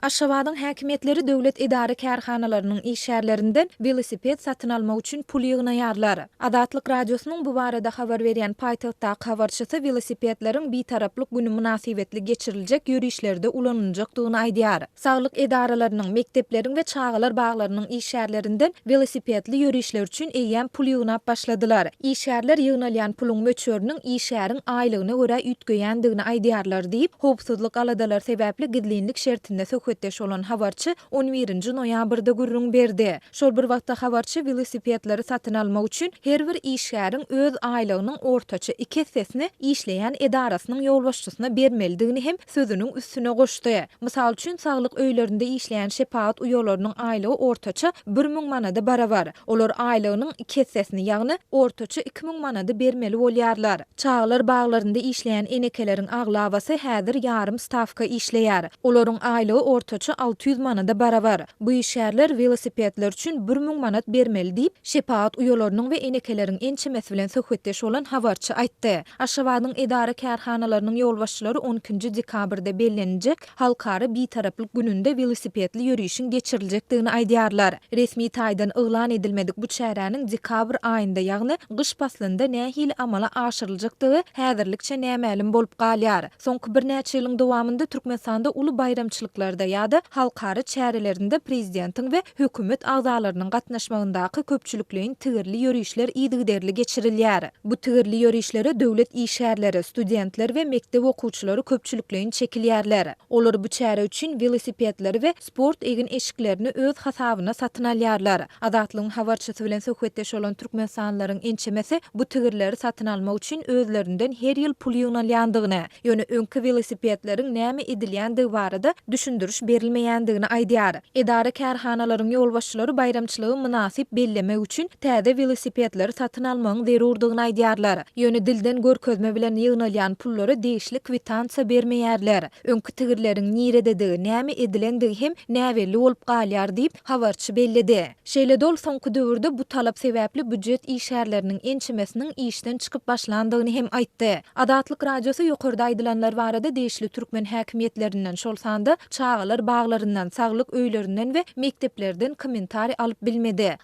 Aşgabatyň häkimetleri döwlet idare kärhanalarynyň işgärlerinden velosiped satyn almak üçin pul ýygnaýarlar. Adatlyk radiosynyň bu barada habar berýän paýtagtdaky habarçysy velosipedleriň bitaraplyk güni münasibetli geçiriljek ýürüşlerde ulanynjakdygyny aýdýar. Saglyk edaralarynyň, mektepleriň we çağalar baglarynyň işgärlerinden velosipedli ýürüşler üçin eýýän pul ýygnap başladylar. İşgärler ýygnalýan puluň möçöriniň işgäriň aýlygyna görä üýtgeýändigini aýdýarlar diýip, howpsuzlyk aladalar sebäpli gidlinlik şertinde söhbetdeş olan habarçy 11-nji noýabrda gürrüň berdi. Şol bir wagtda habarçy velosipedleri satyn almak üçin her bir işgäriň öz aýlygynyň ortaça 2 hissesini işleýän edarasynyň ýolbaşçysyna bermelidigini hem sözüniň üstüne goşdy. Mysal üçin saglyk öýlerinde işleýän şepaat uýalarynyň aýlygy ortaça 1000 manada barabar. Olar aýlygynyň 2 hissesini, ýagny ortaça 2000 manada bermeli bolýarlar. Çağlar baglarynda işleýän enekelerin aglabasy häzir ýarym stavka işleýär. Olaryň aýlygy ortaça 600 manada barabar. Bu işgärler velosipedler üçin 1000 manat bermeli diýip şepaat uýalarynyň we enekelerin ençemesi bilen söhbetdeş olan habarçy aýtdy. Aşgabatyň edara kärhanalarynyň ýolbaşçylary 12-nji dekabrda bellenjek halkary bitaraplyk gününde velosipedli ýürüşiň geçiriljekdigini aýdýarlar. Resmi taýdan yglan edilmedik bu çäräniň dekabr aýynda, ýagny gyş paslynda nähili amala aşyryljakdygy häzirlikçe nämälim bolup galýar. Soňky bir näçe ýylyň dowamında Türkmenistanda uly bayramçylyklarda ýa-da halkary çärelerinde prezidentiň we hökümet agzalarynyň gatnaşmagyndaky köpçülikliň tigirli ýürüşler ýygyderli geçirilýär. Bu tigirli ýürüşlere döwlet işgärleri, studentler we mektep okuwçylary köpçülikliň çekilýärler. Olar bu çäre üçin velosipedleri we sport egen eşiklerini öz hasabyna satyn alýarlar. Adatlyň habarçysy bilen söhbetdeş olan türkmenistanylaryň ençemesi bu tigirleri satyn almak üçin özlerinden her ýyl pul ýygnalýandygyny, ýöne öňki velosipedleriň näme edilýändigi barada düşündürüş berilmeýändigini aýdýar. Edara kärhanalaryň ýolbaşçylary bayramçylygy münasip bellemek üçin täze velosipedleri satyn almagyň zerurdygyny aýdýarlar. Ýöne dilden görkezme bilen ýygnalýan pullary değişlik kwitansiýa bermeýärler. Öňki tigirleriň nirededigi, näme edilendigi hem näweli bolup galýar diýip habarçy belledi. Şeýle dol soňky döwürde bu talap sebäpli büdjet işgärleriniň ençemesiniň işden çykyp başlandygyny hem aýtdy. Adatlyk radiosy ýokarda aýdylanlar barada değişli türkmen häkimetlerinden şol sanda çağalar baglaryndan, saglyk öýlerinden we mekteplerden kommentari alyp bilmedi.